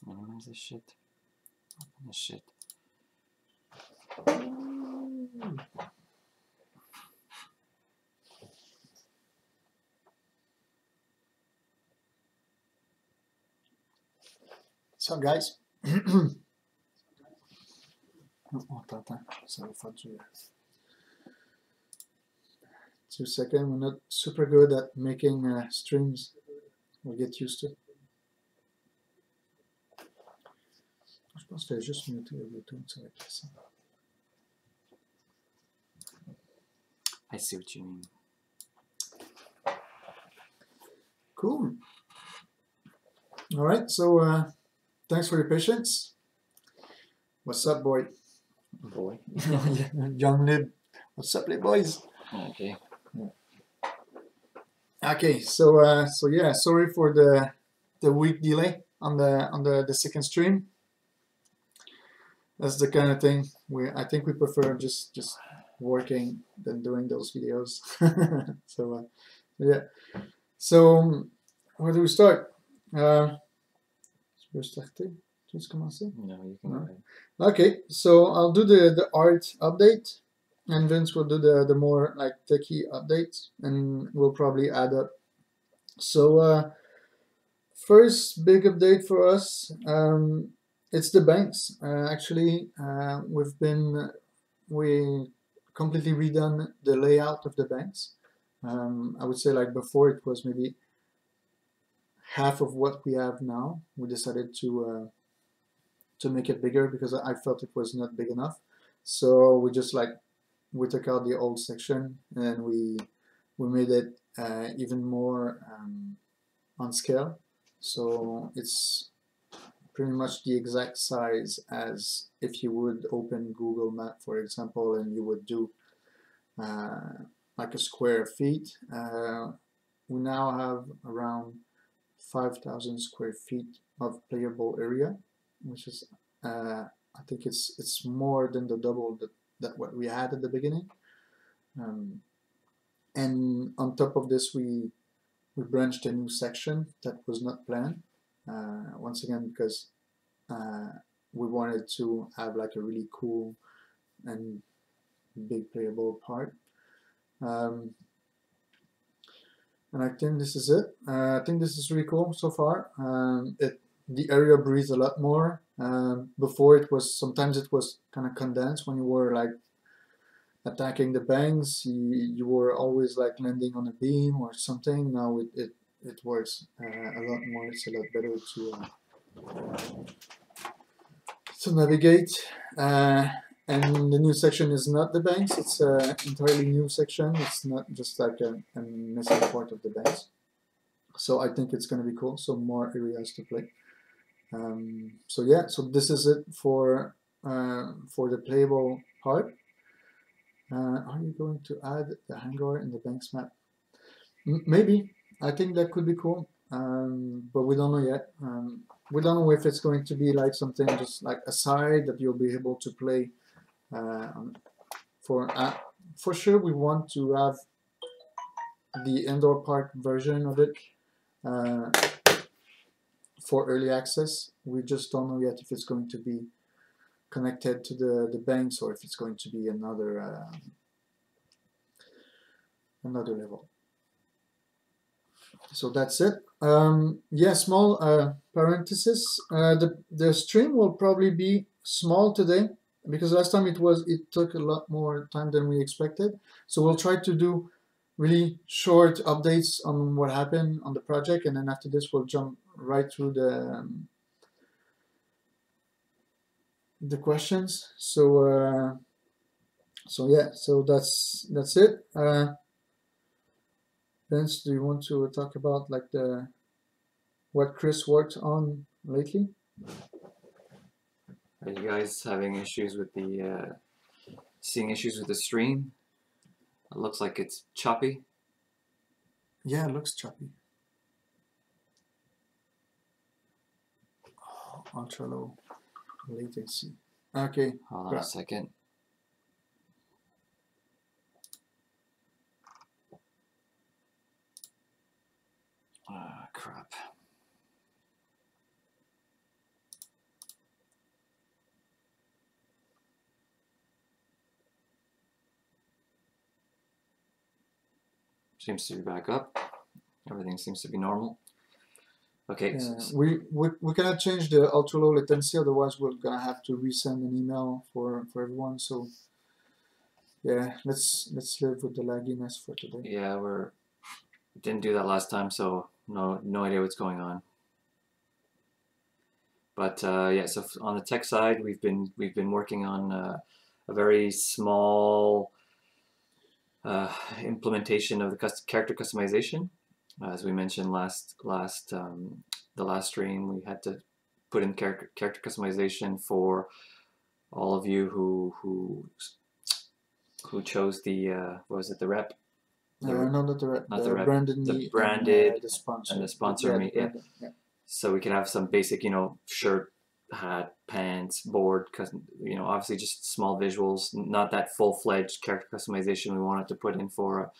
Minimize this shit. Open this shit. So guys, attends, ça va faire du 2 seconds. We're not super good at making streams. We'll get used to it. Je pense que je vais juste muter le Bluetooth, ça va être ça. I see what you mean. Cool. All right, so thanks for your patience. What's up, boy? Boy. Young Nib. What's up, little boys? Okay. Okay, so yeah, sorry for the week delay on the second stream. That's the kind of thing I think we prefer just working than doing those videos. So yeah. So where do we start? Je peux starter? Tu veux commencer? No, you can go ahead. Okay, so I'll do the art update, and Vince will do the more like techie updates, and we'll probably add up. So first big update for us, it's the banks. Actually, we completely redone the layout of the banks. I would say like before it was maybe half of what we have now. We decided to make it bigger because I felt it was not big enough. So we just we took out the old section and we made it even more on scale. So it's pretty much the exact size as if you would open Google Map, for example, and you would do like a square feet. We now have around 5,000 square feet of playable area, which is I think it's more than the double that what we had at the beginning. And on top of this, we branched a new section that was not planned. Once again, because we wanted to have like a really cool and big playable part. And I think this is it. I think this is really cool so far. The area breathes a lot more. Before sometimes it was kind of condensed when you were like attacking the banks. You were always like landing on a beam or something. Now it works a lot more. It's a lot better to navigate. And the new section is not the banks, it's an entirely new section. It's not just like a missing part of the banks. So I think it's going to be cool, so more areas to play. So yeah, so this is it for the playable part. Are you going to add the hangar in the banks map? Maybe. I think that could be cool, but we don't know yet. We don't know if it's going to be like something just like a side that you'll be able to play. For sure, we want to have the indoor park version of it for early access. We just don't know yet if it's going to be connected to the banks or if it's going to be another level. So that's it. Yeah, small parenthesis. The stream will probably be small today because last time it took a lot more time than we expected. So we'll try to do really short updates on what happened on the project, and then after this we'll jump right through the questions. So yeah, so that's it. Vince, do you want to talk about like what Chris worked on lately? Are you guys having issues with seeing issues with the stream? It looks like it's choppy. Yeah, it looks choppy. Oh, ultra low latency. Okay. Hold on a second. Ah, crap. seems to be back up. Everything seems to be normal. Okay. Yeah, we cannot change the ultra low latency, otherwise we're gonna have to resend an email for everyone. So yeah, let's live with the lagginess for today. Yeah, didn't do that last time, so no idea what's going on. But yeah, so on the tech side, we've been working on a very small implementation of the character customization. As we mentioned the last stream, we had to put in character customization for all of you who chose the what was it, the rep? Not the rep, branded the me branded and the sponsor. and the sponsor me. Yeah. So we could have some basic, shirt, hat, pants, board, because obviously just small visuals, not that full-fledged character customization we wanted to put in for,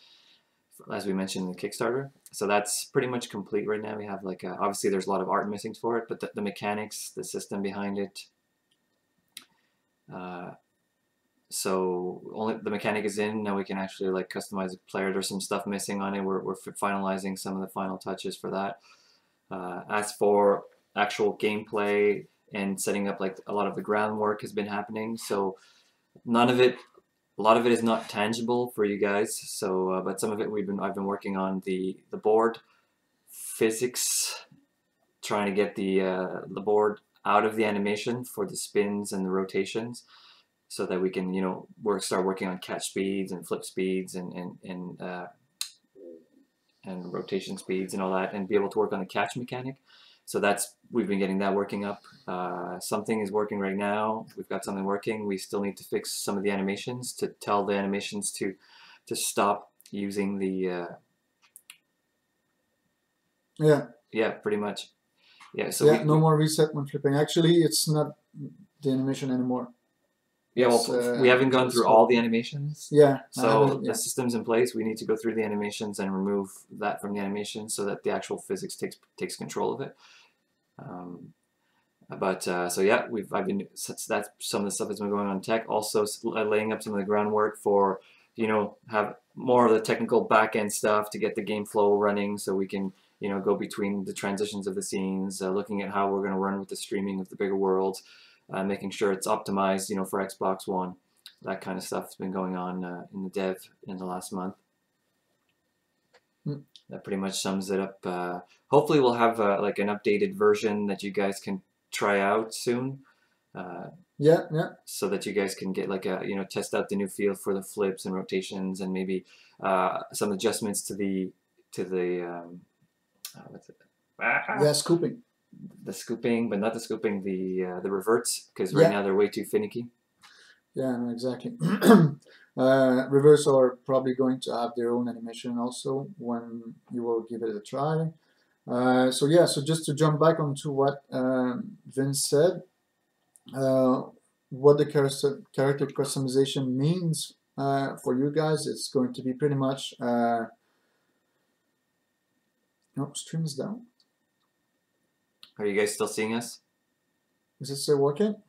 as we mentioned in the Kickstarter. So that's pretty much complete right now. We have obviously there's a lot of art missing for it, but the mechanics, the system behind it. So only the mechanic is in. Now we can actually customize the player. There's some stuff missing on it. We're finalizing some of the final touches for that. As for actual gameplay and setting up, a lot of the groundwork has been happening. So a lot of it is not tangible for you guys. So, but some of it I've been working on the board physics, trying to get the board out of the animation for the spins and the rotations, so that we can start working on catch speeds and flip speeds and rotation speeds and all that, and be able to work on the catch mechanic. So we've been getting that working up. Something is working right now. We've got something working. We still need to fix some of the animations to tell the animations to stop using the yeah, pretty much. Yeah, so no more reset when flipping. Actually, it's not the animation anymore. Yeah, well, we haven't gone through all the animations. Yeah. So the system's in place. We need to go through the animations and remove that from the animation so that the actual physics takes control of it. So yeah, that's some of the stuff that's been going on in tech. Also laying up some of the groundwork for have more of the technical back end stuff to get the game flow running, so we can go between the transitions of the scenes, looking at how we're going to run with the streaming of the bigger worlds. Making sure it's optimized, for Xbox One. That kind of stuff has been going on in the dev in the last month. That pretty much sums it up. Hopefully we'll have an updated version that you guys can try out soon. Yeah. So that you guys can get test out the new feel for the flips and rotations, and maybe some adjustments to the what's it? Yeah, scooping. The scooping, but not the scooping, the reverts, because right now they're way too finicky. Yeah, no, exactly. Reverts are probably going to have their own animation also when you will give it a try. So just to jump back onto what Vince said, what the character customization means for you guys, it's going to be pretty much no, stream is down. Are you guys still seeing us? Is it still working?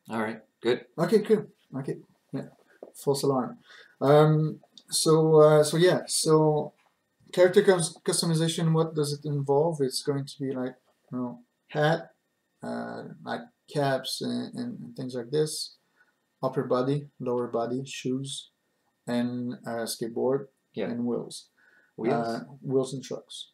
All right, good. Okay, cool. Okay, yeah, false alarm. So character customization, what does it involve? It's going to be hat, like caps and things like this, upper body, lower body, shoes, and skateboard. Yeah. And wheels and trucks.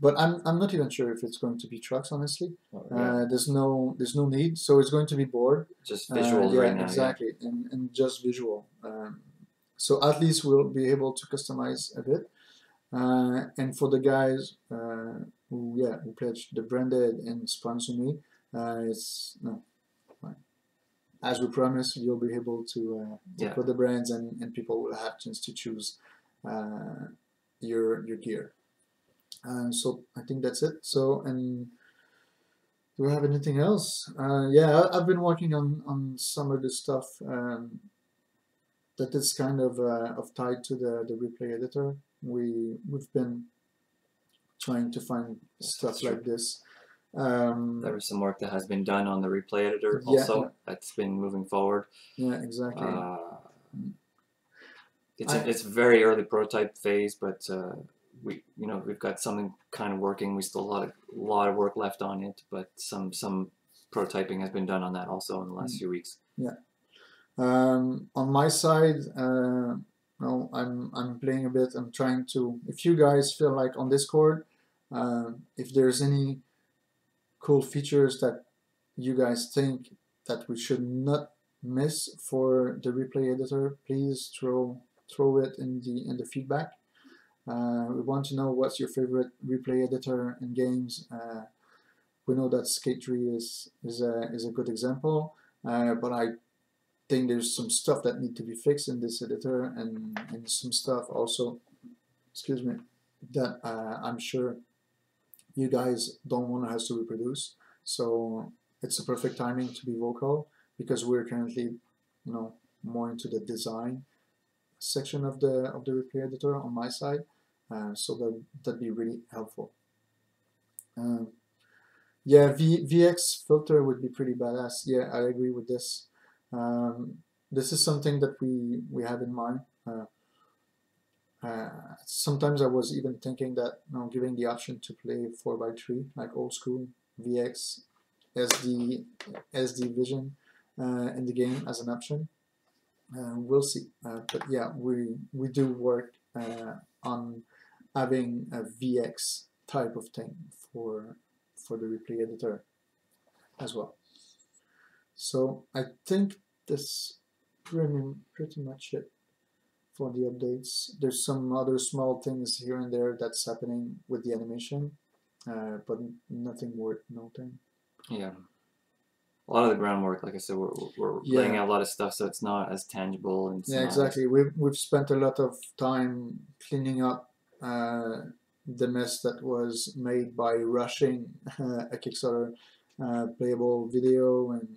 But I'm not even sure if it's going to be trucks, honestly. There's no need, so it's going to be board. Just visuals right now. Exactly, and just visual. So at least we'll be able to customize a bit. And for the guys who pledged the branded and sponsor me, as we promised, you'll be able to put the brands, and people will have a chance to choose your gear. So I think that's it. So, and do we have anything else? I've been working on some of the stuff that is kind of tied to the replay editor. We've been trying to find stuff like this There was some work that has been done on the replay editor Yeah, also. That's been moving forward. yeah, exactly. It's very early prototype phase, but we've got something kind of working. We still a lot of work left on it, but some prototyping has been done on that also in the last few weeks. Yeah. On my side, no, I'm playing a bit. I'm trying to. If you guys feel like on Discord, if there's any cool features that you guys think that we should not miss for the replay editor, please throw it in the feedback. We want to know what's your favorite replay editor in games. We know that Skate 3 is a good example, but I think there's some stuff that need to be fixed in this editor, and some stuff also, excuse me, that I'm sure you guys don't want us to reproduce. So it's a perfect timing to be vocal, because we're currently, more into the design section of the replay editor on my side. So that'd be really helpful. Yeah, VX filter would be pretty badass. Yeah, I agree with this. This is something that we have in mind. Sometimes I was even thinking that, giving the option to play 4x3 like old school VX SD vision in the game as an option. We'll see. But yeah, we do work on having a VX type of thing for the replay editor as well. So I think this pretty much it for the updates. There's some other small things here and there that's happening with the animation, but nothing worth noting. Yeah. A lot of the groundwork, like I said, we're laying out a lot of stuff, so it's not as tangible. And yeah, exactly. We've spent a lot of time cleaning up the mess that was made by rushing a Kickstarter playable video and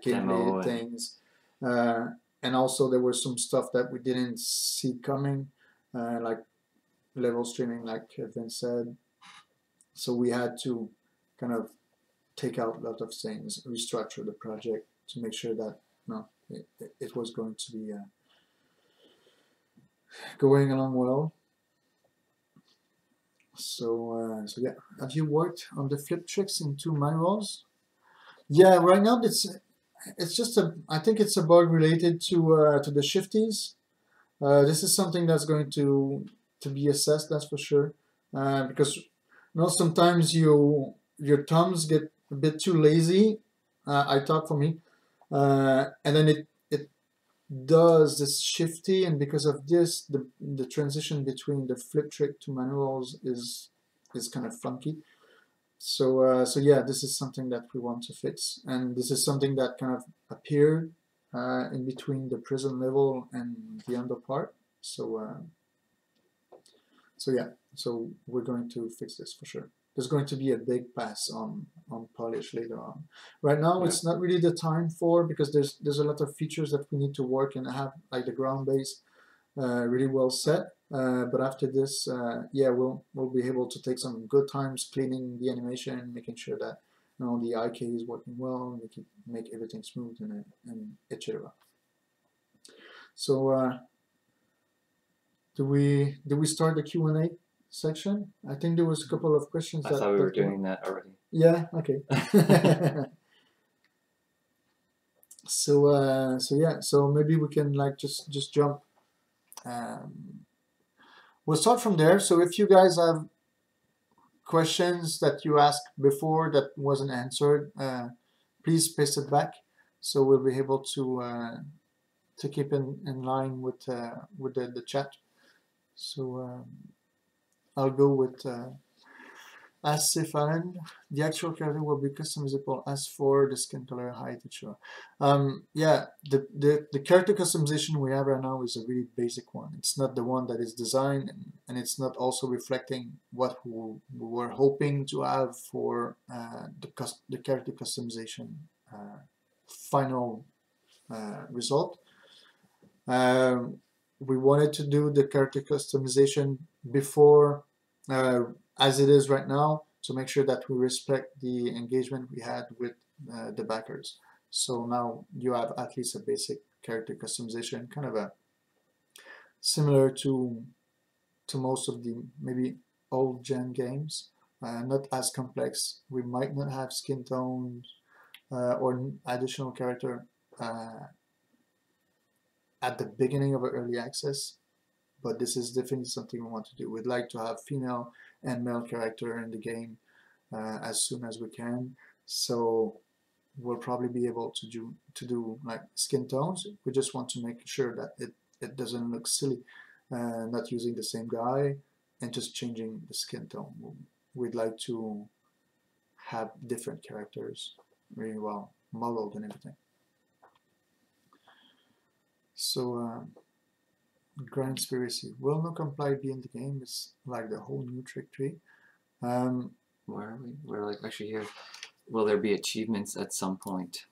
gameplay things, and also there was some stuff that we didn't see coming, like level streaming, like Vince said. So we had to kind of take out a lot of things, restructure the project to make sure that it was going to be going along well. So yeah, have you worked on the flip tricks in 2 manuals? Yeah, right now it's just I think it's a bug related to the shifties. This is something that's going to be assessed, that's for sure, because sometimes your thumbs get a bit too lazy. I talk for me, and then it does this shifty, and because of this, the transition between the flip trick to manuals is kind of funky. So yeah, this is something that we want to fix, and this is something that kind of appeared in between the prison level and the under part. So yeah, so we're going to fix this for sure. There's going to be a big pass on polish later on. Right now, it's not really the time because there's a lot of features that we need to work and have, like the ground base really well set. But after this, yeah, we'll be able to take some good times cleaning the animation, making sure that the IK is working well, make everything smooth and etc. So do we start the Q&A section? I think there was a couple of questions. I thought we were doing that already. Yeah. Okay. So yeah. So maybe we can just jump. We'll start from there. So if you guys have questions that you asked before that wasn't answered, please paste it back, so we'll be able to keep in line with the chat. So I'll go with as Stefan. The actual character will be customizable as for the skin color, height, etc. Yeah, the character customization we have right now is a really basic one. It's not the one that is designed, and it's not also reflecting what we were hoping to have for the character customization final result. We wanted to do the character customization before, as it is right now, to make sure that we respect the engagement we had with the backers. So now you have at least a basic character customization, kind of a similar to most of the maybe old gen games, not as complex. We might not have skin tones or additional character at the beginning of early access, but this is definitely something we want to do. We'd like to have female and male character in the game as soon as we can. So we'll probably be able to do like skin tones. We just want to make sure that it doesn't look silly, not using the same guy and just changing the skin tone. We'd like to have different characters really well modeled and everything. So Grand Conspiracy. Will no comply be in the game? It's like the whole new trick tree. Where are we? We're like actually here. Will there be achievements at some point?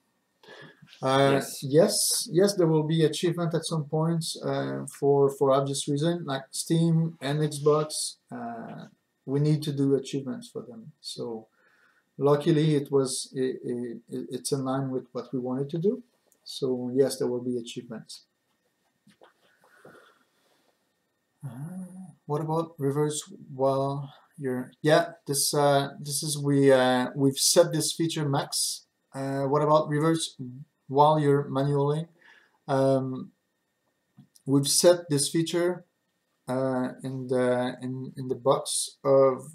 Yes, there will be achievement at some point for obvious reason, like Steam and Xbox. We need to do achievements for them. So luckily, it's in line with what we wanted to do. So yes, there will be achievements. What about reverse while you're this is we've set this feature max. What about reverse while you're manualing? We've set this feature in the box of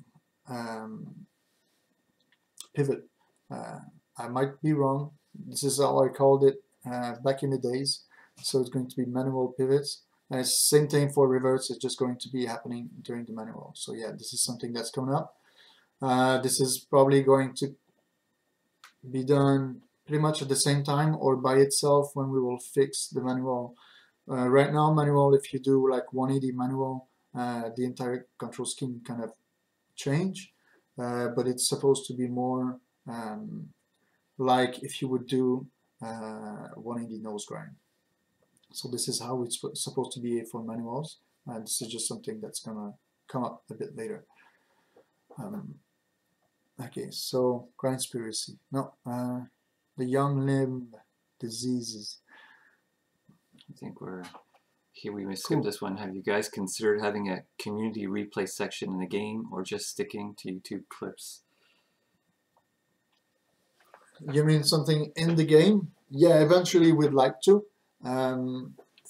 pivot. I might be wrong. This is how I called it back in the days. So it's going to be manual pivots. And it's same thing for reverse. It's just going to be happening during the manual. So yeah, this is something that's coming up. This is probably going to be done pretty much at the same time or by itself when we will fix the manual. Right now, manual, if you do like 180 manual, the entire control scheme kind of change, but it's supposed to be more like if you would do 180 nose grind. So this is how it's supposed to be for manuals. This is just something that's gonna come up a bit later. Okay, so conspiracy. No, the young limb diseases. I think we're here. We may skip this one. Have you guys considered having a community replay section in the game, or just sticking to YouTube clips? You mean something in the game? Yeah, eventually we'd like to.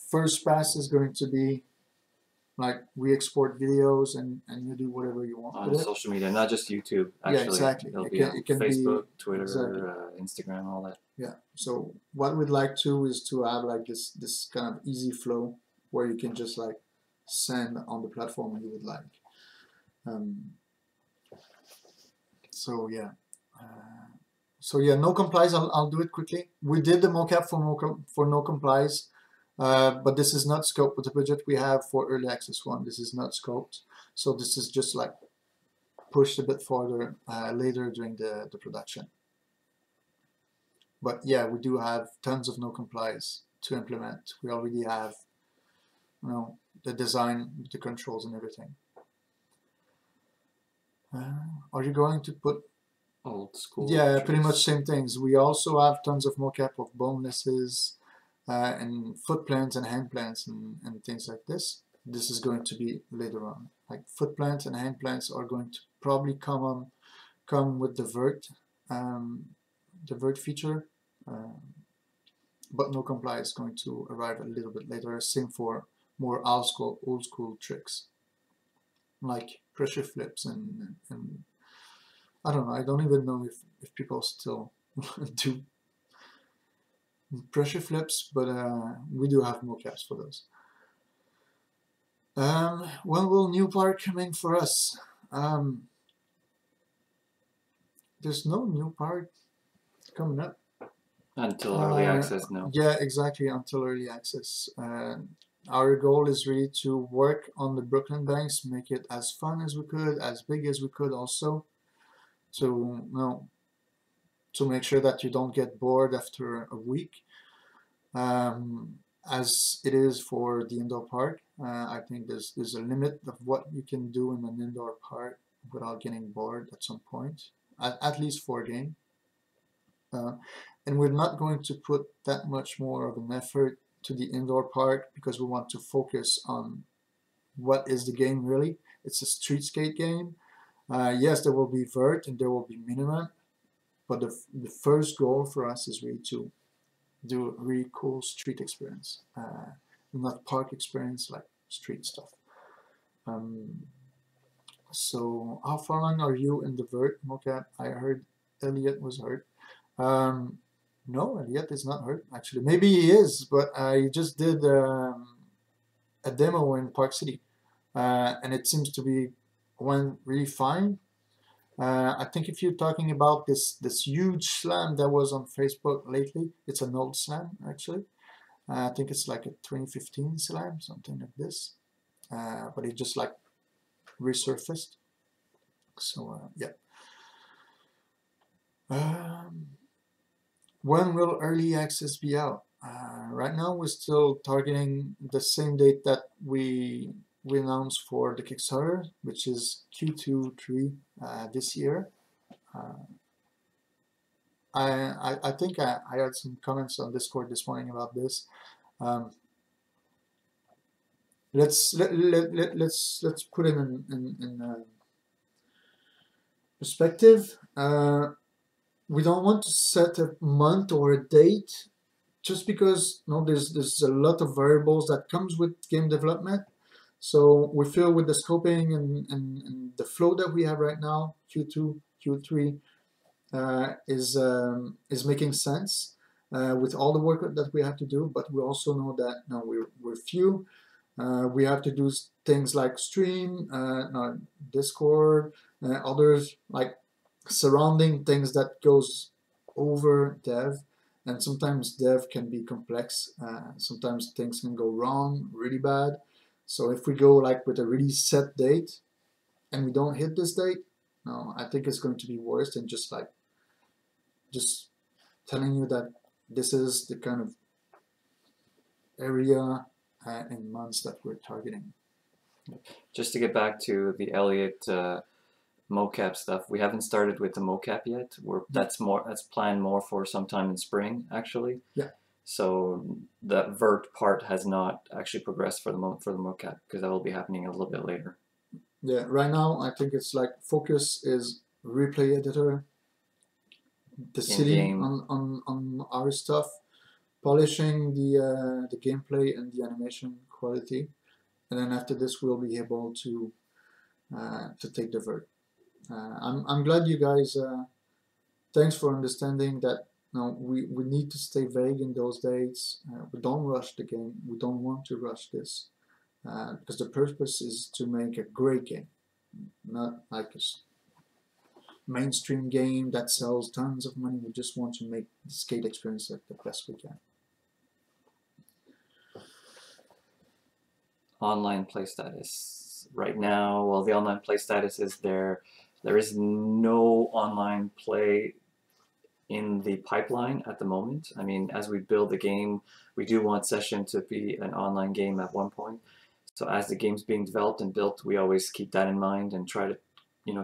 First pass is going to be like we export videos and you do whatever you want on with social media, not just YouTube. Actually, yeah, exactly. It'll be on Facebook, Twitter, exactly. Instagram, all that. Yeah. So what we'd like to is to have like this kind of easy flow where you can just like send on the platform you would like. So yeah. So yeah, no complies. I'll do it quickly. We did the mocap for no complies, but this is not scoped with the budget we have for early access one. This is not scoped, so this is just like pushed a bit further later during the production. But yeah, we do have tons of no complies to implement. We already have, you know, the design, the controls, and everything. Are you going to put old school? Yeah, tricks? pretty much same things. We also have tons of mocap of bonelesses and foot plants and hand plants and things like this. This is going to be later on. Like foot plants and hand plants are going to probably come with the vert feature, but no comply is going to arrive a little bit later. Same for more old school tricks like pressure flips and I don't know. I don't even know if people still do pressure flips, but we do have mocaps for those. When will new part come in for us? There's no new part coming up. Until early access, no. Yeah, exactly, until early access. Our goal is really to work on the Brooklyn banks, make it as fun as we could, as big as we could also. To make sure that you don't get bored after a week, as it is for the indoor park. I think there's a limit of what you can do in an indoor park without getting bored at some point, at least for a game. And we're not going to put that much more of an effort to the indoor part because we want to focus on what is the game really. It's a street skate game. Yes, there will be vert and there will be minimum, but the first goal for us is really to do a really cool street experience, not park experience, like street stuff. So how far along are you in the vert mocap? I heard Elliot was hurt. No, Elliot is not hurt actually. Maybe he is, but I just did a demo in Park City, and it seems to be went really fine. I think if you're talking about this huge slam that was on Facebook lately, it's an old slam actually. I think it's like a 2015 slam, something like this. But it just like resurfaced. So yeah. When will early access be out? Right now we're still targeting the same date that we announced for the Kickstarter, which is Q2-3 this year. I think I had some comments on Discord this morning about this. Let's put it in perspective. We don't want to set a month or a date just because there's a lot of variables that comes with game development. So we feel with the scoping and the flow that we have right now, Q2, Q3, is making sense with all the work that we have to do. But we also know that now we're few. We have to do things like stream, Discord, others like surrounding things that goes over dev, and sometimes dev can be complex. Sometimes things can go wrong really bad. So if we go like with a really set date and we don't hit this date, no, I think it's going to be worse than just telling you that this is the kind of area and months that we're targeting. Just to get back to the Elliot mocap stuff, we haven't started with the mocap yet. That's planned more for sometime in spring actually. Yeah. So the vert part has not actually progressed for the mocap because that will be happening a little bit later. Yeah, right now I think it's like focus is replay editor, the city on our stuff, polishing the gameplay and the animation quality, and then after this we'll be able to take the vert. I'm glad you guys. Thanks for understanding that. We need to stay vague in those dates. We don't rush the game. We don't want to rush this because the purpose is to make a great game, not like a mainstream game that sells tons of money. We just want to make the skate experience like the best we can. Online play status right now. Well, the online play status is there is no online play in the pipeline at the moment. I mean, as we build the game, we do want Session to be an online game at one point. So as the game's being developed and built, we always keep that in mind and try to,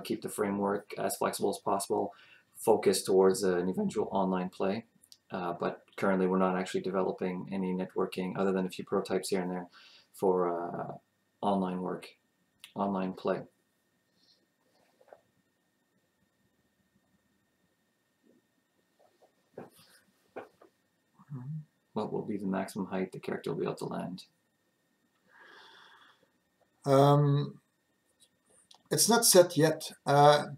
keep the framework as flexible as possible, focus towards an eventual online play. But currently, we're not actually developing any networking other than a few prototypes here and there for online work, online play. What will be the maximum height the character will be able to land? It's not set yet.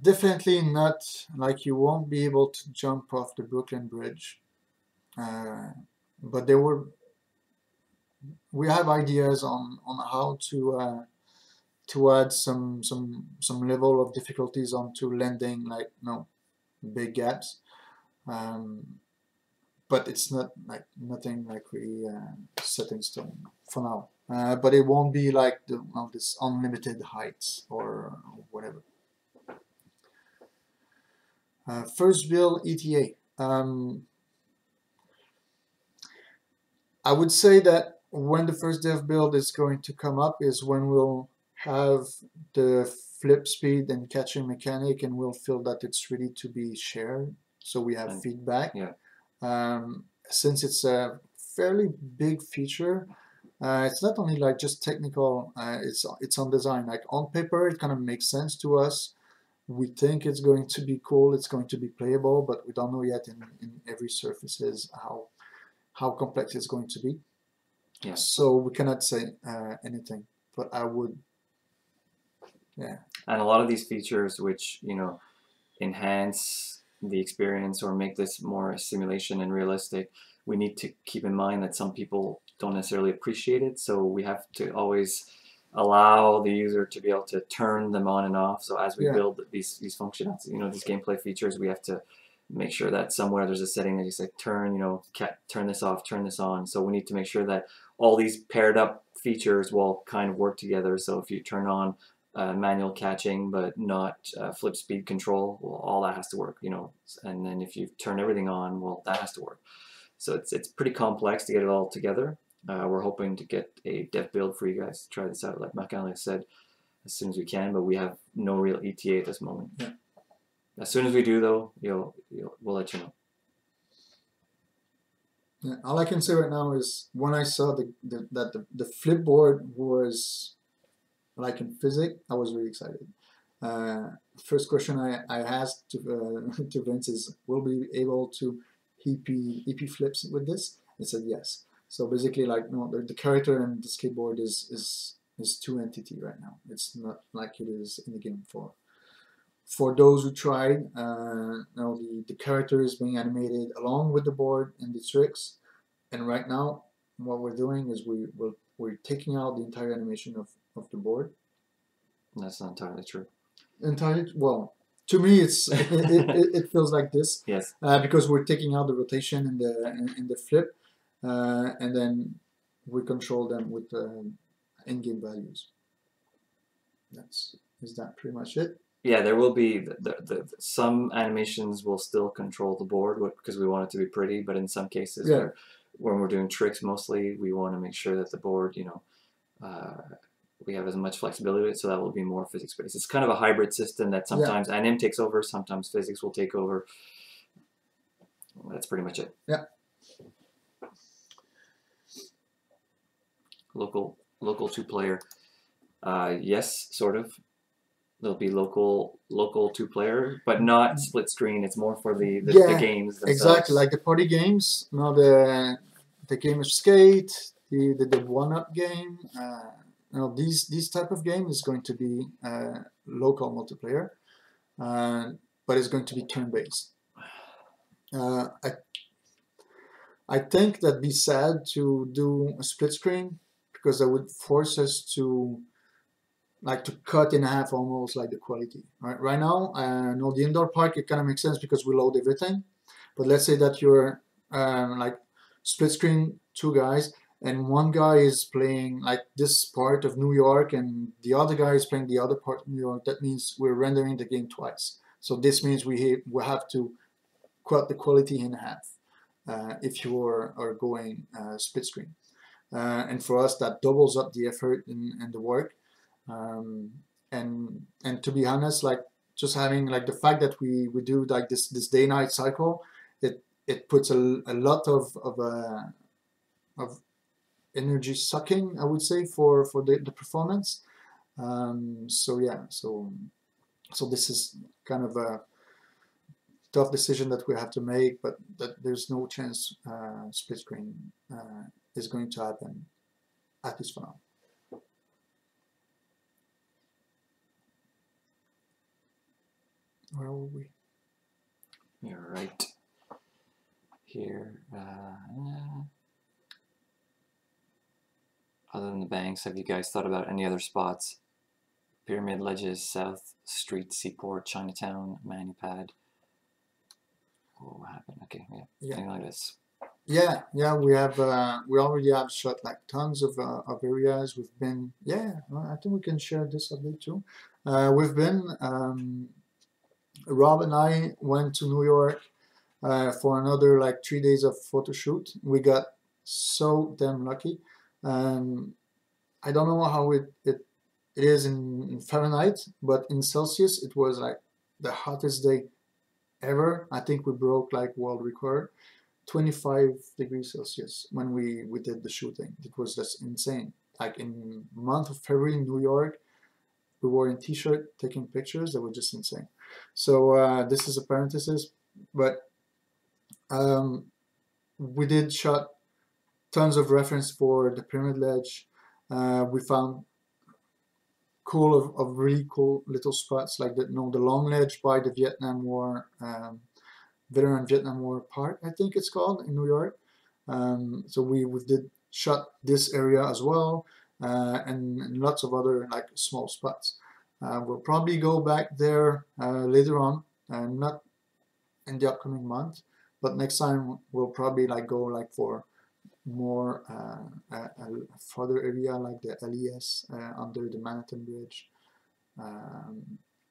Definitely not like you won't be able to jump off the Brooklyn Bridge. But we have ideas on how to add some level of difficulties onto landing, like big gaps. But it's not like nothing like really set in stone for now. But it won't be like this unlimited heights or whatever. First build ETA. I would say that when the first dev build is going to come up is when we'll have the flip speed and catching mechanic, and we'll feel that it's ready to be shared. So we have And feedback. yeah, Since it's a fairly big feature, it's not only like just technical, it's on design. Like on paper, it kind of makes sense to us. We think it's going to be cool, it's going to be playable, but we don't know yet in every surfaces how complex it's going to be. yeah. So we cannot say anything, but I would, yeah. And a lot of these features, which enhance the experience or make this more simulation and realistic, we need to keep in mind that some people don't necessarily appreciate it. So we have to always allow the user to be able to turn them on and off. So as we Yeah. build these functions, these gameplay features, we have to make sure that somewhere there's a setting that you say turn, turn this off, turn this on. So we need to make sure that all these paired up features will kind of work together. So if you turn on manual catching but not flip speed control, well, all that has to work, and then if you turn everything on, well, that has to work. So it's pretty complex to get it all together. We're hoping to get a dev build for you guys to try this out, like Marc-André said, as soon as we can, but we have no real ETA at this moment. Yeah. As soon as we do, though, we'll let you know. Yeah, all I can say right now is when I saw that the flipboard was like in physics, I was really excited. First question I asked to Vince is, will we be able to EP flips with this? He said yes. So basically, like, no, the character and the skateboard is two entity right now. It's not like it is in the game for those who tried. Now the character is being animated along with the board and the tricks. And right now, what we're doing is we're taking out the entire animation of the board. That's not entirely true. Entirely, well, to me, it feels like this. Yes. Because we're taking out the rotation and the flip, and then we control them with in-game values. Is that pretty much it? Yeah, there will be some animations will still control the board because we want it to be pretty, but in some cases, Yeah. when we're doing tricks, mostly we want to make sure that the board, we have as much flexibility with it, so that will be more physics based. It's kind of a hybrid system that sometimes anim takes over, sometimes physics will take over. That's pretty much it. Yeah. Local 2-player. Yes, sort of. There'll be local 2-player, but not split screen. It's more for the games themselves. Exactly, like the party games. Now the game of skate, the one-up game. These type of game is going to be local multiplayer, but it's going to be turn-based. I think that'd be sad to do a split screen because that would force us to cut in half almost like the quality. Right now, no, the indoor park, it kind of makes sense because we load everything. But let's say that you're like split screen 2 guys, and one guy is playing like this part of New York and the other guy is playing the other part of New York. That means we're rendering the game twice. So this means we have to cut the quality in half if you are going split screen. And for us, that doubles up the effort and the work. And to be honest, like just having like the fact that we do like this day-night cycle, it puts a lot of energy sucking, I would say, for the performance. So yeah, so this is kind of a tough decision that we have to make, but that there's no chance split screen is going to happen, at least for now. Where were we? You're right here. Other than the banks, have you guys thought about any other spots? Pyramid Ledges, South Street, Seaport, Chinatown, Manipad. Oh, what happened? Okay, yeah, anything like this. Yeah, we already have shot like tons of areas. We've been, I think we can share this update too. We've been, Rob and I went to New York for another like 3 days of photo shoot. We got so damn lucky. I don't know how it it is in Fahrenheit, but in Celsius it was like the hottest day ever. I think we broke like world record, 25 degrees Celsius when we did the shooting. It was just insane. Like in month of February in New York, we were in t-shirt taking pictures that were just insane. So this is a parenthesis, but we did shot tons of reference for the Pyramid Ledge. We found of really cool little spots like the Long Ledge by the Vietnam War, Veteran Vietnam War Park, I think it's called, in New York. So we did shot this area as well, and lots of other like small spots. We'll probably go back there later on, not in the upcoming month, but next time we'll probably like go like for more a further area like the LES under the Manhattan Bridge,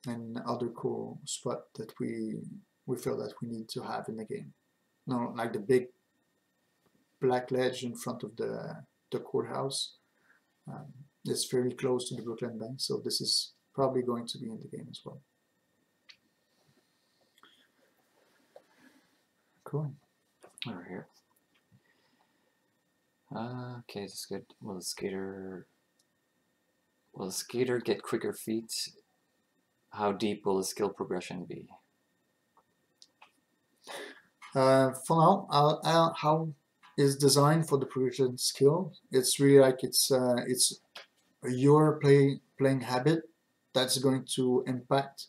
and other cool spot that we feel that we need to have in the game. No, like the big black ledge in front of the courthouse. It's fairly close to the Brooklyn Bank, so this is probably going to be in the game as well. Cool. Over here. Okay, this is good. Will the skater get quicker feet? How deep will the skill progression be? For now, how is designed for the progression skill. It's really like it's your playing habit that's going to impact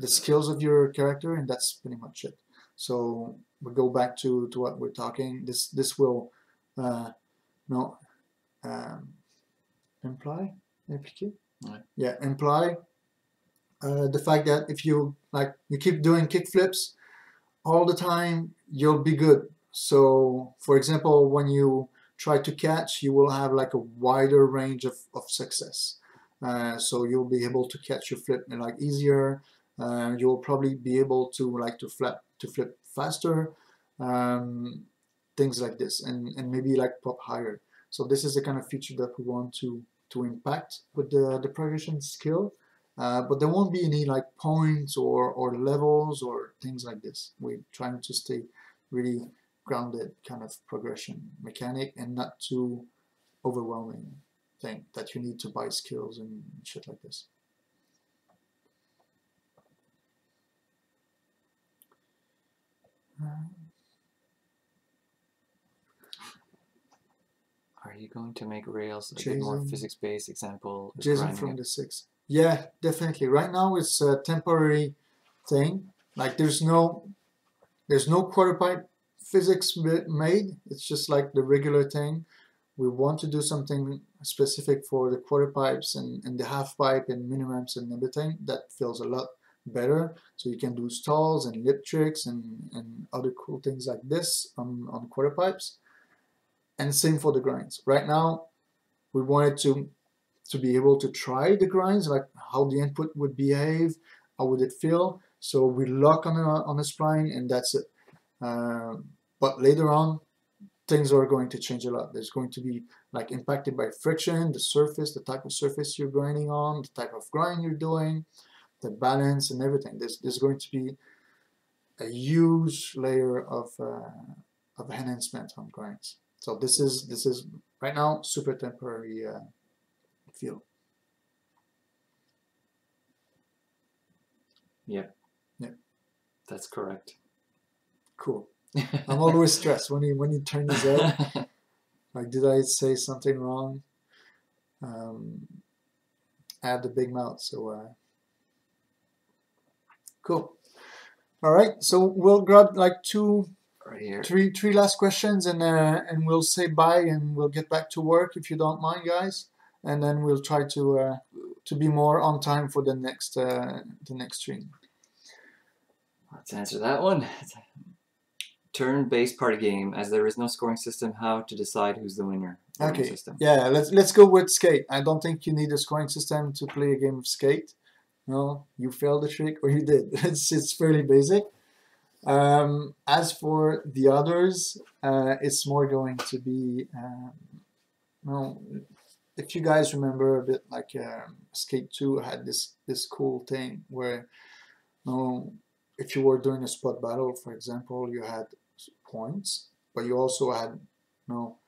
the skills of your character, and that's pretty much it. So we go back to what we're talking. This will no imply yeah, imply the fact that if you keep doing kick flips all the time, you'll be good. So for example, when you try to catch, you will have like a wider range of success. So you'll be able to catch your flip like easier. You'll probably be able to flip faster, things like this, and maybe like pop higher. So this is the kind of feature that we want to impact with the progression skill. But there won't be any like points or levels or things like this. We're trying to stay really grounded kind of progression mechanic, and not too overwhelming thing that you need to buy skills and shit like this. Are you going to make Rails a bit more physics-based? Example, Jason from the 6. Yeah, definitely. Right now it's a temporary thing. Like there's no quarter pipe physics made. It's just like the regular thing. We want to do something specific for the quarter pipes and the half pipe and mini ramps and everything that feels a lot better. So you can do stalls and lip tricks and other cool things like this on quarter pipes. And same for the grinds. Right now, we wanted to be able to try the grinds, like how the input would behave, how would it feel. So we lock on a spline, and that's it. But later on, things are going to change a lot. There's going to be like impacted by friction, the surface, the type of surface you're grinding on, the type of grind you're doing, the balance and everything. There's going to be a huge layer of enhancement on grinds. So this is right now super temporary feel. Yep. Yep. That's correct. Cool. I'm always stressed when you turn his head. Like, did I say something wrong? I have the big mouth, so cool. All right, so we'll grab like three last questions, and we'll say bye, and we'll get back to work if you don't mind, guys. And then we'll try to be more on time for the next stream. Let's answer that one. Turn-based party game, as there is no scoring system. How to decide who's the winner? Okay. System. Yeah, let's go with skate. I don't think you need a scoring system to play a game of skate. No, you failed the trick or you did. It's fairly basic. As for the others, it's more going to be if you guys remember a bit, like Skate 2 had this cool thing where, you know, if you were doing a spot battle, for example, you had points, but you also had, you know,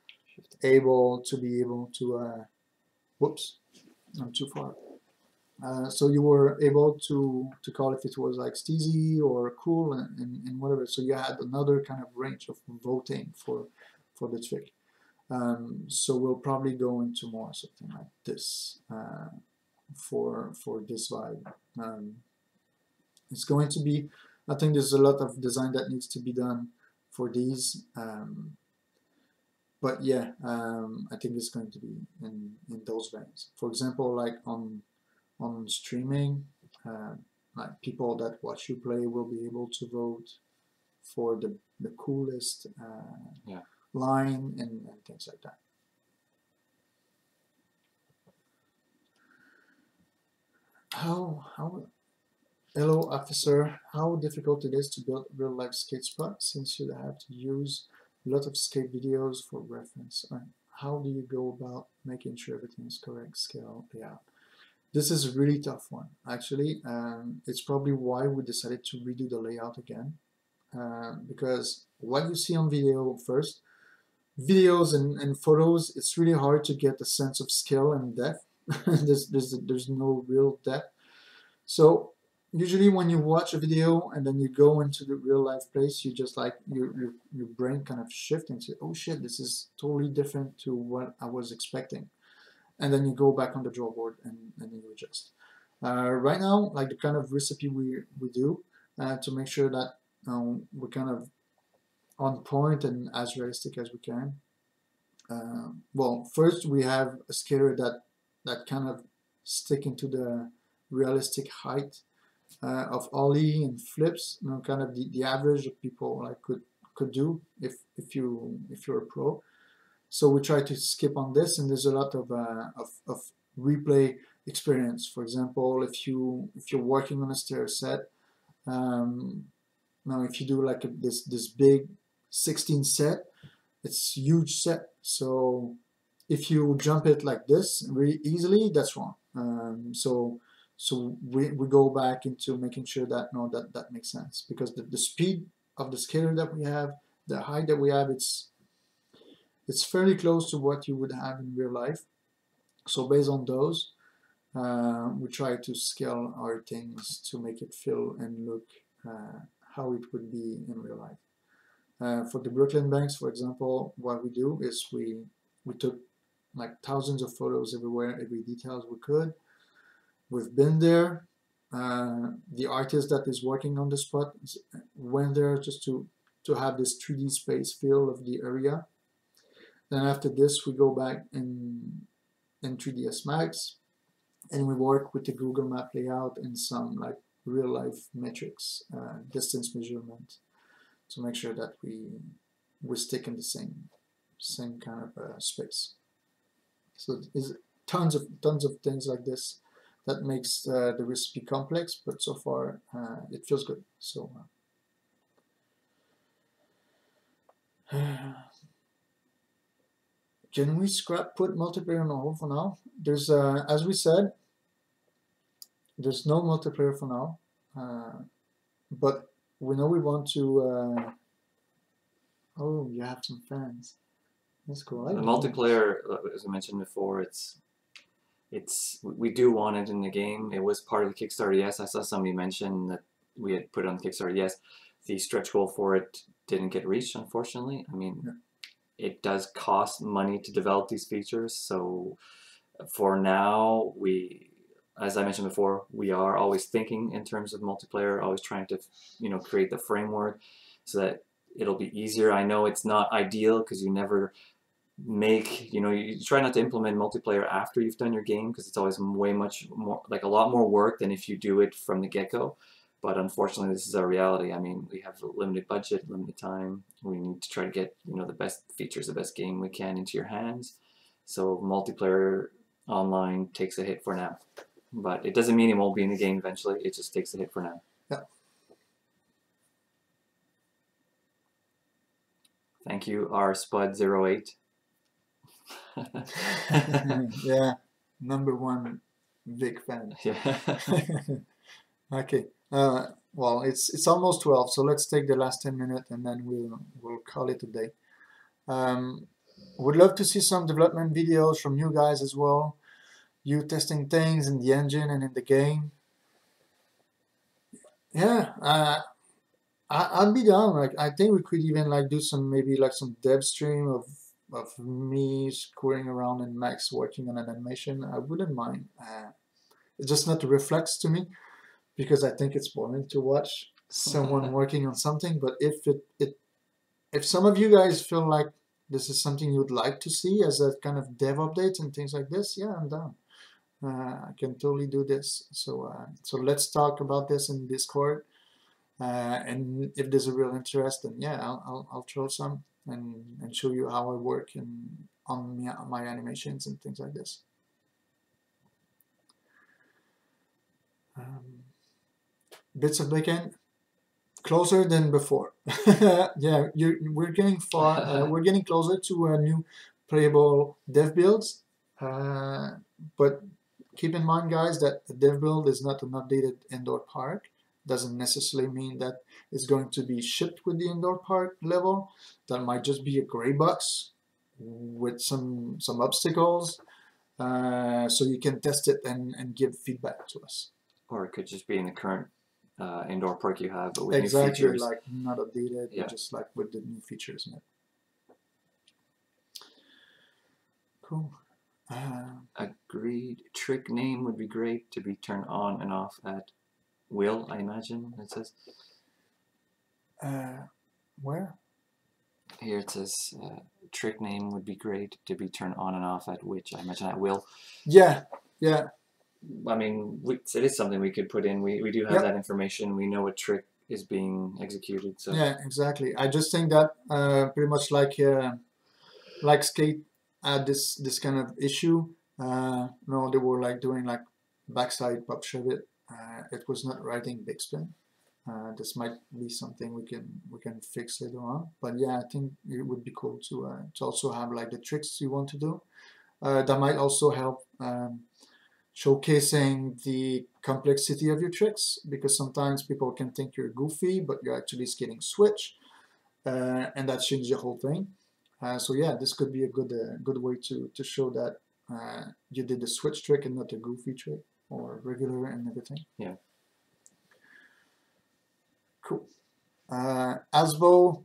able to whoops, I'm too far. So you were able to call if it was like steezy or cool and whatever. So you had another kind of range of voting for the trick. So we'll probably go into more something like this for this vibe. It's going to be, I think there's a lot of design that needs to be done for these. But yeah, I think it's going to be in those veins. For example, like on streaming, like people that watch you play will be able to vote for the coolest Yeah. line and things like that. How hello officer, how difficult it is to build real life skate spots since you have to use a lot of skate videos for reference. How do you go about making sure everything is correct, scale, layout? This is a really tough one, actually. It's probably why we decided to redo the layout again. Because what you see on video first, videos and photos, it's really hard to get a sense of scale and depth. there's no real depth. So usually when you watch a video and then you go into the real life place, you just like your brain kind of shift and say, oh shit, this is totally different to what I was expecting. And then you go back on the draw board and then you adjust. Right now, like the kind of recipe we do to make sure that we're kind of on point and as realistic as we can. Well, first we have a skater that kind of stick into the realistic height of ollie and flips, you know, kind of the average of people like could do if you're a pro. So we try to skip on this, and there's a lot of replay experience. For example, if you're working on a stair set, now if you do like this big 16 set, it's huge set. So if you jump it like this really easily, that's wrong. So we go back into making sure that no, that makes sense, because the speed of the skater that we have, the height that we have, it's fairly close to what you would have in real life. So based on those, we try to scale our things to make it feel and look how it would be in real life. For the Brooklyn banks, for example, what we do is we took like thousands of photos everywhere, every details we could. We've been there. The artist that is working on the spot went there just to have this 3D space feel of the area. Then after this, we go back in 3ds Max, and we work with the Google Map layout and some like real life metrics, distance measurement, to make sure that we stick in the same kind of space. So there's tons of things like this that makes the recipe complex, but so far it feels good. So. Can we put multiplayer on hold for now? There's, as we said, there's no multiplayer for now, but we know we want to. Oh, you have some fans. That's cool. The multiplayer, as I mentioned before, we do want it in the game. It was part of the Kickstarter. Yes, I saw somebody mention that we had put it on the Kickstarter. Yes, the stretch goal for it didn't get reached, unfortunately. I mean. Yeah. It does cost money to develop these features, so for now, as I mentioned before, we are always thinking in terms of multiplayer, always trying to, create the framework so that it'll be easier. I know it's not ideal because you never make, you try not to implement multiplayer after you've done your game, because it's always way much more, like a lot more work than if you do it from the get-go. But unfortunately, this is our reality. I mean, we have a limited budget, limited time. We need to try to get, the best features, the best game we can into your hands. So multiplayer online takes a hit for now. But it doesn't mean it won't be in the game eventually. It just takes a hit for now. Yeah. Thank you, R Spud 08. Yeah, #1 big fan. Yeah. Okay. Well, it's almost 12, so let's take the last 10 minutes and then we'll call it a day. Would love to see some development videos from you guys as well. You testing things in the engine and in the game. Yeah, I'd be down. Like, I think we could even like do some maybe like some dev stream of me screwing around and Max working on an animation. I wouldn't mind. It's just not reflects to me because I think it's boring to watch someone working on something. But if some of you guys feel like this is something you would like to see as a kind of dev update and things like this, yeah, I'm down. I can totally do this. So let's talk about this in Discord. And if there's a real interest, then yeah, I'll throw some and show you how I work on my animations and things like this. Bits of backend closer than before. Yeah, we're getting far. We're getting closer to new playable dev builds. But keep in mind, guys, that a dev build is not an updated indoor park. Doesn't necessarily mean that it's going to be shipped with the indoor park level. That might just be a gray box with some obstacles, so you can test it and give feedback to us. Or it could just be in the current indoor park you have, but with new Exactly, features. like not updated, Yeah. but just like with the new features in it. Cool. Agreed. Trick name would be great to be turned on and off at will, I imagine it says. Where? Here it says trick name would be great to be turned on and off at which, I imagine at will. Yeah, yeah. I mean, it is something we could put in. We do have Yep. that information. We know what trick is being executed. So Yeah, exactly. I just think that pretty much like Skate had this kind of issue. No, they were like doing like backside pop shove it. It was not writing big spin. This might be something we can fix later on. But yeah, I think it would be cool to also have like the tricks you want to do. That might also help showcasing the complexity of your tricks, because sometimes people can think you're goofy, but you're actually skating switch, and that changes the whole thing. So yeah, this could be a good way to show that you did the switch trick and not a goofy trick or regular and everything. yeah. Cool. Asbo,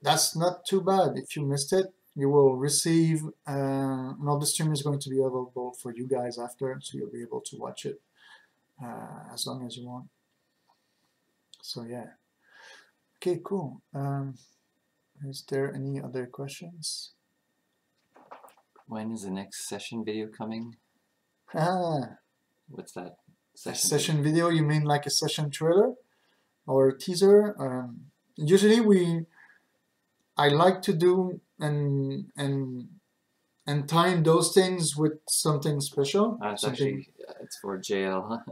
that's not too bad. If you missed it, you will receive. No, the stream is going to be available for you guys after, so you'll be able to watch it as long as you want. So yeah. Okay, cool. Is there any other questions? When is the next session video coming? Ah, What's that? session video? You mean like a session trailer or a teaser? Usually I like to do and time those things with something special. It's actually it's for JL.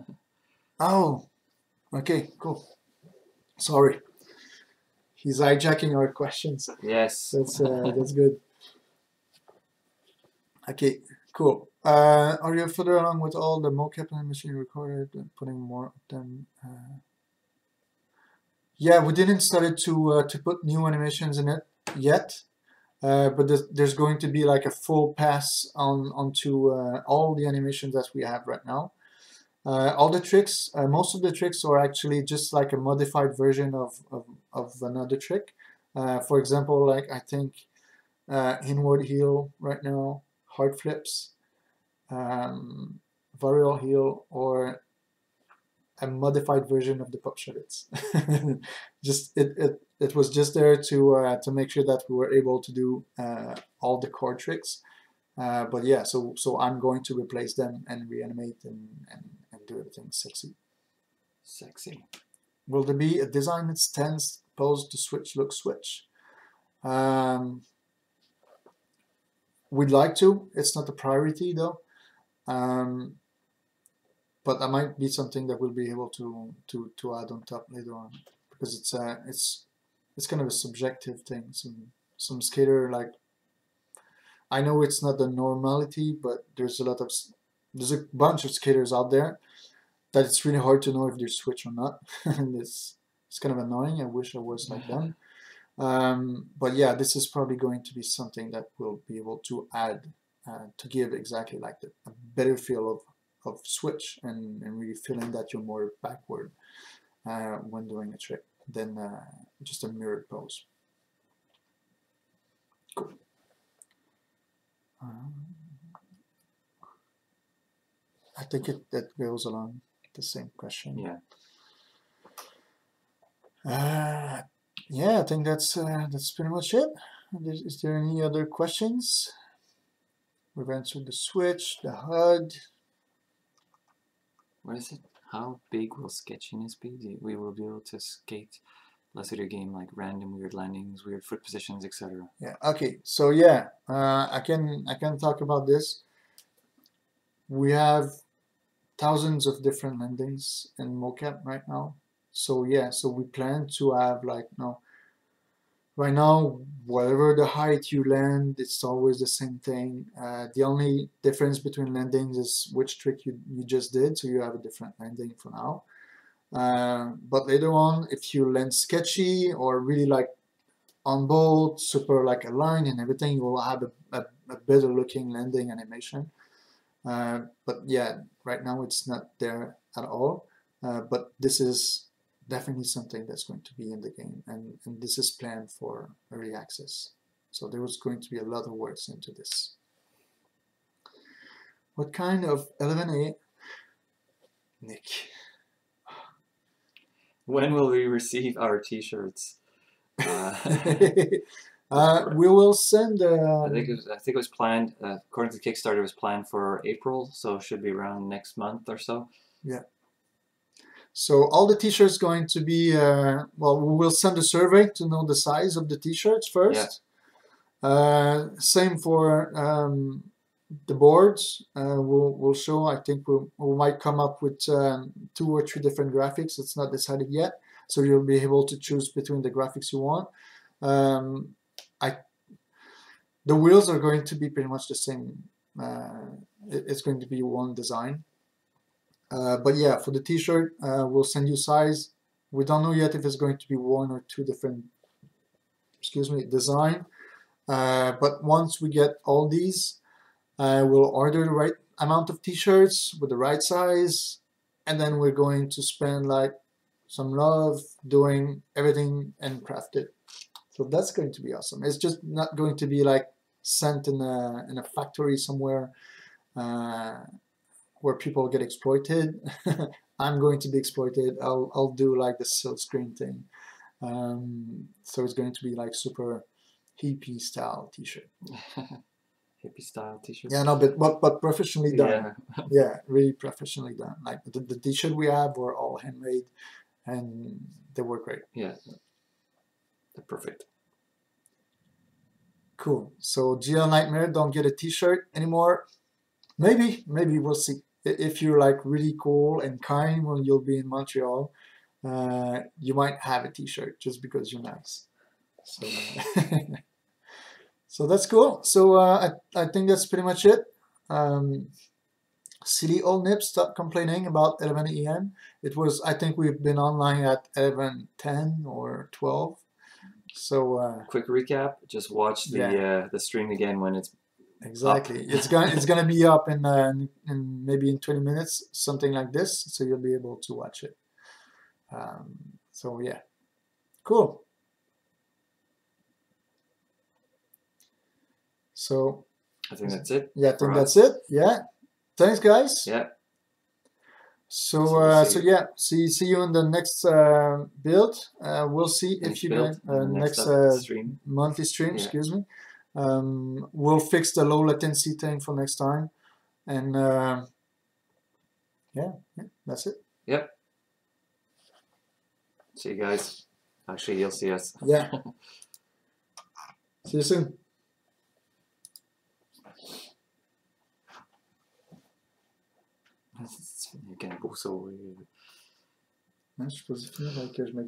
Oh, okay, cool. Sorry, he's hijacking our questions. Yes. That's good. Okay, cool. Are you further along with all the mocap and machine recorded and putting more of them? Yeah, we didn't start to put new animations in it yet, but there's going to be like a full pass onto all the animations that we have right now. All the tricks, most of the tricks are actually just like a modified version of another trick. For example, like I think inward heel right now, hard flips, varial heel, or a modified version of the pop shove-its. Just it was just there to make sure that we were able to do all the core tricks. But yeah, so I'm going to replace them and reanimate and do everything sexy. Sexy. Will there be a design stance posed to switch look switch? We'd like to. It's not a priority though. But that might be something that we'll be able to add on top later on, because it's kind of a subjective thing. Some skater like I know it's not the normality, but there's a bunch of skaters out there that it's really hard to know if they're Switch or not. And it's kind of annoying. I wish I was like them. But yeah, this is probably going to be something that we'll be able to add to give exactly like a better feel of Switch and really feeling that you're more backward when doing a trick than just a mirrored pose. Cool. I think that goes along the same question. Yeah. Yeah, I think that's pretty much it. Is there any other questions? We've answered the Switch, the HUD. What is it? How big will sketchiness be? We will be able to skate less of your game, like random weird landings, weird foot positions, etc. Yeah. Okay. So yeah, I can talk about this. We have thousands of different landings in mocap right now. So yeah, so we plan to have like right now, whatever the height you land, it's always the same thing. The only difference between landings is which trick you just did, so you have a different landing for now. But later on, if you land sketchy or really like on bolt, super like aligned and everything, you will have a better looking landing animation. But yeah, right now it's not there at all. But this is definitely something that's going to be in the game, and this is planned for early access. So there was going to be a lot of works into this. What kind of 11A? Nick. When will we receive our t-shirts? We will send. I think it was planned. According to the Kickstarter, it was planned for April, so it should be around next month or so. Yeah. So all the t-shirts going to be. Well, we will send a survey to know the size of the t-shirts first. Yeah. Same for the boards. We'll show. I think we might come up with 2 or 3 different graphics. It's not decided yet, so you'll be able to choose between the graphics you want. The wheels are going to be pretty much the same. It's going to be one design. But yeah, for the t-shirt, we'll send you size. We don't know yet if it's going to be 1 or 2 different, design. But once we get all these, we'll order the right amount of t-shirts with the right size, and then we're going to spend like some love doing everything and craft it. So that's going to be awesome. It's just not going to be like sent in a factory somewhere where people get exploited. I'm going to be exploited. I'll do like the silk screen thing. So it's going to be like super hippie style t-shirt. Hippie style t-shirt. Yeah, no, but professionally done. Yeah, yeah, really professionally done. Like the t-shirt we have were all handmade, and they were great. Yeah, they're perfect. Cool. So GL Nightmare don't get a t-shirt anymore. Maybe we'll see. If you're like really cool and kind when you'll be in Montreal, you might have a t-shirt just because you're nice. So, so that's cool. So I think that's pretty much it. Silly old Nip, stop complaining about 11 a.m. It was, I think we've been online at 11:10 or 12. So quick recap: just watch the stream again when it's exactly. It's gonna be up in maybe in 20 minutes, something like this. So you'll be able to watch it. So yeah, cool. So I think that's it. Yeah, I think that's it. Yeah. Thanks, guys. Yeah. So so yeah, see you in the next build. We'll see if you guys next stream. Monthly stream. Yeah. Excuse me. We'll fix the low latency thing for next time, and yeah, that's it. Yep. See you guys. Actually, you'll see us. Yeah. See you soon. C'est quand même beau ça. Je suis positif, donc je me